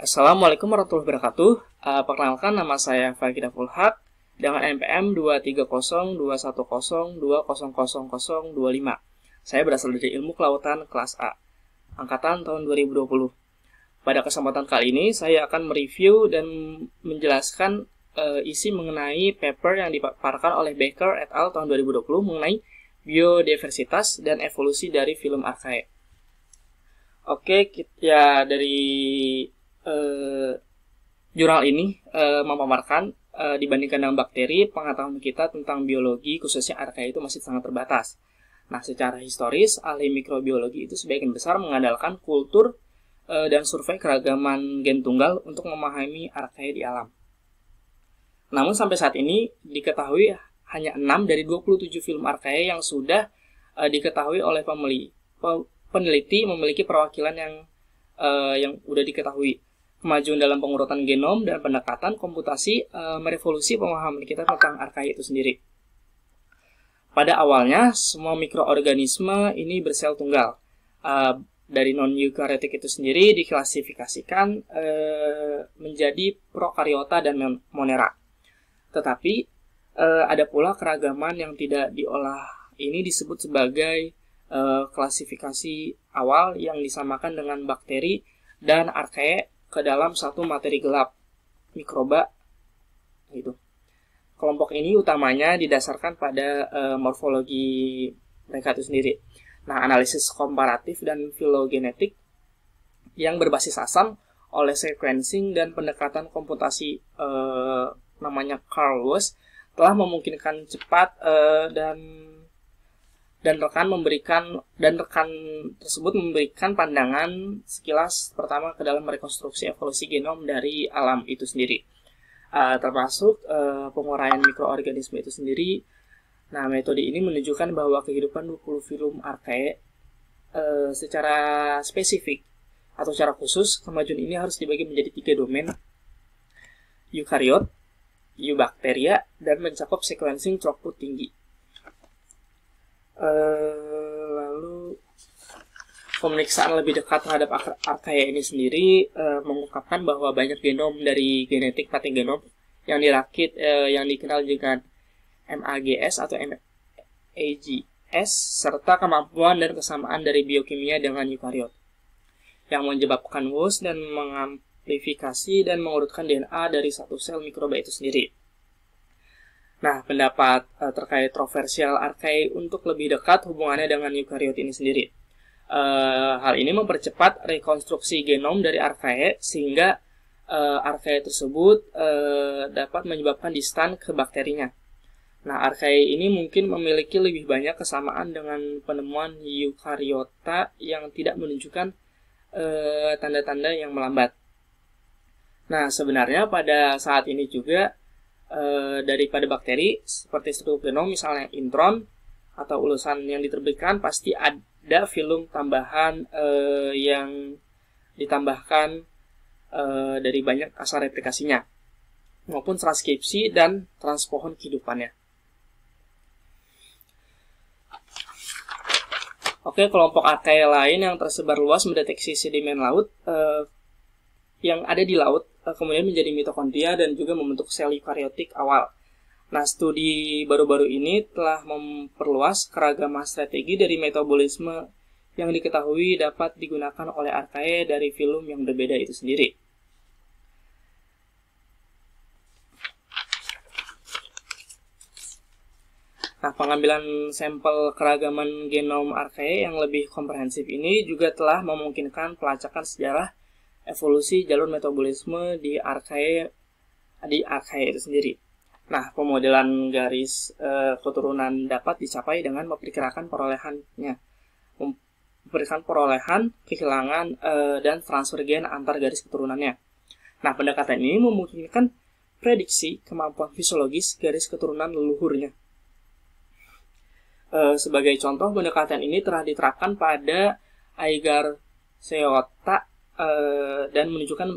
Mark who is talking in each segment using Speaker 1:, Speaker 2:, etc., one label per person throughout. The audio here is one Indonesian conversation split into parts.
Speaker 1: Assalamualaikum warahmatullahi wabarakatuh. Perkenalkan, nama saya Fagida Fulhak dengan NPM 2302010200025. Saya berasal dari Ilmu Kelautan kelas A, angkatan tahun 2020. Pada kesempatan kali ini, saya akan mereview dan menjelaskan isi mengenai paper yang dipaparkan oleh Baker et al. Tahun 2020 mengenai biodiversitas dan evolusi dari filum archaea. Oke, dari jurnal ini memaparkan dibandingkan dengan bakteri, pengetahuan kita tentang biologi khususnya archaea itu masih sangat terbatas. Nah, secara historis, ahli mikrobiologi itu sebagian besar mengandalkan kultur dan survei keragaman gen tunggal untuk memahami archaea di alam. Namun sampai saat ini diketahui hanya 6 dari 27 film archaea yang sudah diketahui oleh peneliti memiliki perwakilan yang sudah diketahui. Kemajuan dalam pengurutan genom dan pendekatan komputasi merevolusi pemahaman kita tentang archaea itu sendiri. Pada awalnya, semua mikroorganisme ini bersel tunggal. Dari non-eukaryotik itu sendiri diklasifikasikan menjadi prokariota dan monera. Tetapi ada pula keragaman yang tidak diolah. Ini disebut sebagai klasifikasi awal yang disamakan dengan bakteri dan archaea ke dalam satu materi gelap, mikroba gitu. Kelompok ini utamanya didasarkan pada morfologi mereka itu sendiri. Nah, analisis komparatif dan filogenetik yang berbasis asam oleh sequencing dan pendekatan komputasi namanya Carl Woese telah memungkinkan cepat dan rekan tersebut memberikan pandangan sekilas pertama ke dalam rekonstruksi evolusi genom dari alam itu sendiri, termasuk penguraian mikroorganisme itu sendiri. Nah, metode ini menunjukkan bahwa kehidupan 20 filum archaea secara spesifik atau secara khusus, kemajuan ini harus dibagi menjadi 3 domain: eukariot, eubacteria, dan mencakup sequencing throughput tinggi. Lalu pemeriksaan lebih dekat terhadap archaea ini sendiri mengungkapkan bahwa banyak genom dari genetik patigenom yang dirakit yang dikenal dengan MAGS atau MAGS serta kemampuan dan kesamaan dari biokimia dengan eukariot yang menyebabkan Woese dan mengamplifikasi dan mengurutkan DNA dari satu sel mikroba itu sendiri. Nah, pendapat terkait kontroversial archaea untuk lebih dekat hubungannya dengan eukariot ini sendiri. Hal ini mempercepat rekonstruksi genom dari archaea sehingga archaea tersebut dapat menyebabkan distan ke bakterinya. Nah, archaea ini mungkin memiliki lebih banyak kesamaan dengan penemuan eukariota yang tidak menunjukkan tanda-tanda yang melambat. Nah, sebenarnya pada saat ini juga daripada bakteri seperti struktur genom misalnya intron atau ulusan yang diterbitkan, pasti ada filum tambahan yang ditambahkan dari banyak asal replikasinya maupun transkripsi dan transpohon kehidupannya. Oke, kelompok archaea lain yang tersebar luas mendeteksi sedimen laut yang ada di laut kemudian menjadi mitokondria dan juga membentuk sel eukariotik awal. Nah, studi baru-baru ini telah memperluas keragaman strategi dari metabolisme yang diketahui dapat digunakan oleh archaea dari filum yang berbeda itu sendiri. Nah, pengambilan sampel keragaman genom archaea yang lebih komprehensif ini juga telah memungkinkan pelacakan sejarah evolusi jalur metabolisme di archaea itu sendiri. Nah, pemodelan garis keturunan dapat dicapai dengan memperkirakan perolehan, kehilangan, dan transfer gen antar garis keturunannya. Nah, pendekatan ini memungkinkan prediksi kemampuan fisiologis garis keturunan leluhurnya. Sebagai contoh, pendekatan ini telah diterapkan pada Aigarseota dan menunjukkan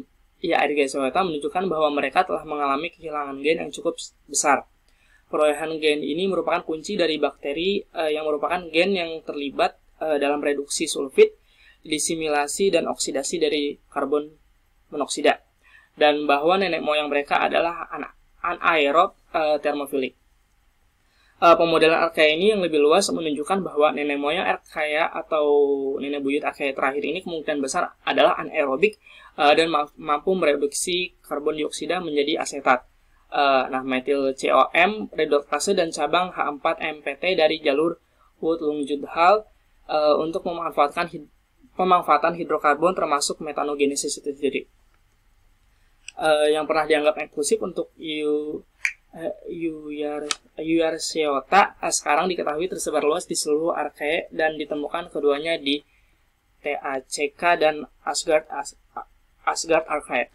Speaker 1: bahwa mereka telah mengalami kehilangan gen yang cukup besar. Perolehan gen ini merupakan kunci dari bakteri yang merupakan gen yang terlibat dalam reduksi sulfit, disimilasi dan oksidasi dari karbon monoksida, dan bahwa nenek moyang mereka adalah anaerob thermophilic. Pemodelan Archaea ini yang lebih luas menunjukkan bahwa nenek moyang Archaea atau nenek buyut Archaea terakhir ini kemungkinan besar adalah anaerobik dan mampu mereduksi karbon dioksida menjadi asetat. Metil COM, redoktase dan cabang H4-MPT dari jalur Wood-Lung-Judhal untuk pemanfaatan hidrokarbon termasuk metanogenesis itu sendiri. Yang pernah dianggap eksklusif untuk Euarchaeota sekarang diketahui tersebar luas di seluruh Archaea dan ditemukan keduanya di TACK dan Asgard Archaea.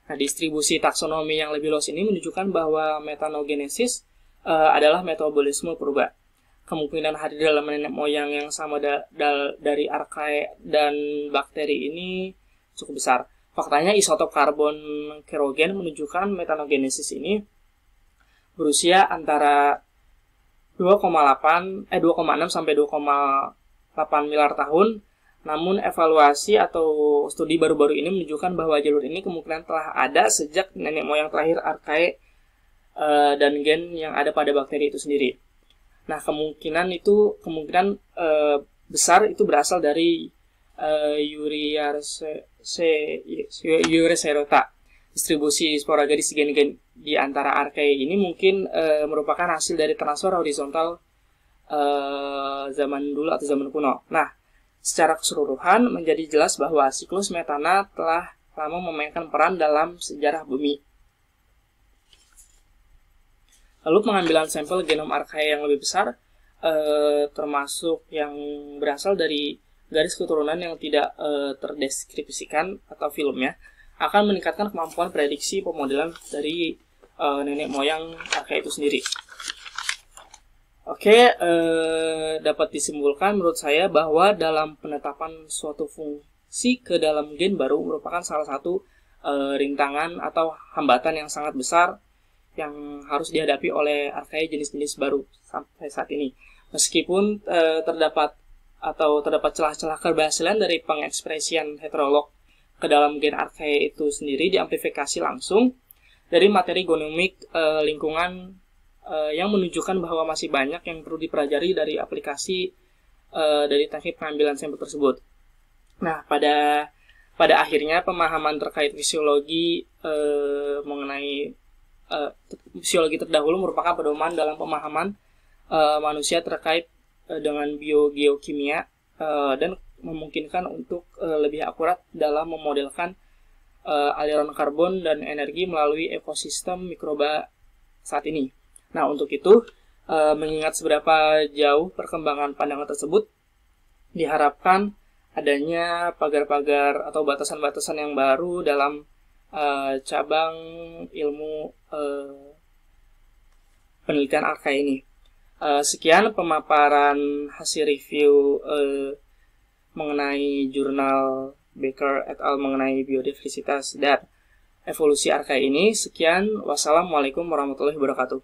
Speaker 1: Distribusi taksonomi yang lebih luas ini menunjukkan bahwa metanogenesis adalah metabolisme purba. Kemungkinan hadir dalam nenek moyang yang sama dari Archaea dan bakteri ini cukup besar. Faktanya isotop karbon kerogen menunjukkan metanogenesis ini berusia antara 2,6 sampai 2,8 miliar tahun. Namun evaluasi atau studi baru-baru ini menunjukkan bahwa jalur ini kemungkinan telah ada sejak nenek moyang terakhir Archaea dan gen yang ada pada bakteri itu sendiri. Kemungkinan besar itu berasal dari Euarchaeota. Distribusi spora gadis gen-gen di antara Archaea ini mungkin merupakan hasil dari transfer horizontal zaman dulu atau zaman kuno. Secara keseluruhan menjadi jelas bahwa siklus metana telah lama memainkan peran dalam sejarah bumi. Lalu pengambilan sampel genom Archaea yang lebih besar, termasuk yang berasal dari garis keturunan yang tidak terdeskripsikan atau filmnya, akan meningkatkan kemampuan prediksi pemodelan dari nenek moyang Archaea itu sendiri. Dapat disimpulkan menurut saya bahwa dalam penetapan suatu fungsi ke dalam gen baru merupakan salah satu rintangan atau hambatan yang sangat besar yang harus dihadapi oleh Archaea jenis-jenis baru sampai saat ini. Meskipun terdapat celah-celah keberhasilan dari pengekspresian heterolog ke dalam gen Archaea itu sendiri diamplifikasi langsung dari materi genomik lingkungan yang menunjukkan bahwa masih banyak yang perlu dipelajari dari aplikasi dari teknik pengambilan sampel tersebut. Pada akhirnya pemahaman terkait fisiologi mengenai fisiologi terdahulu merupakan pedoman dalam pemahaman manusia terkait dengan biogeokimia dan memungkinkan untuk lebih akurat dalam memodelkan aliran karbon dan energi melalui ekosistem mikroba saat ini. Untuk itu, mengingat seberapa jauh perkembangan pandangan tersebut, diharapkan adanya pagar-pagar atau batasan-batasan yang baru dalam cabang ilmu penelitian Archaea ini. Sekian pemaparan hasil review mengenai jurnal Baker et al. Mengenai biodiversitas dan evolusi Archaea ini. Sekian, wassalamualaikum warahmatullahi wabarakatuh.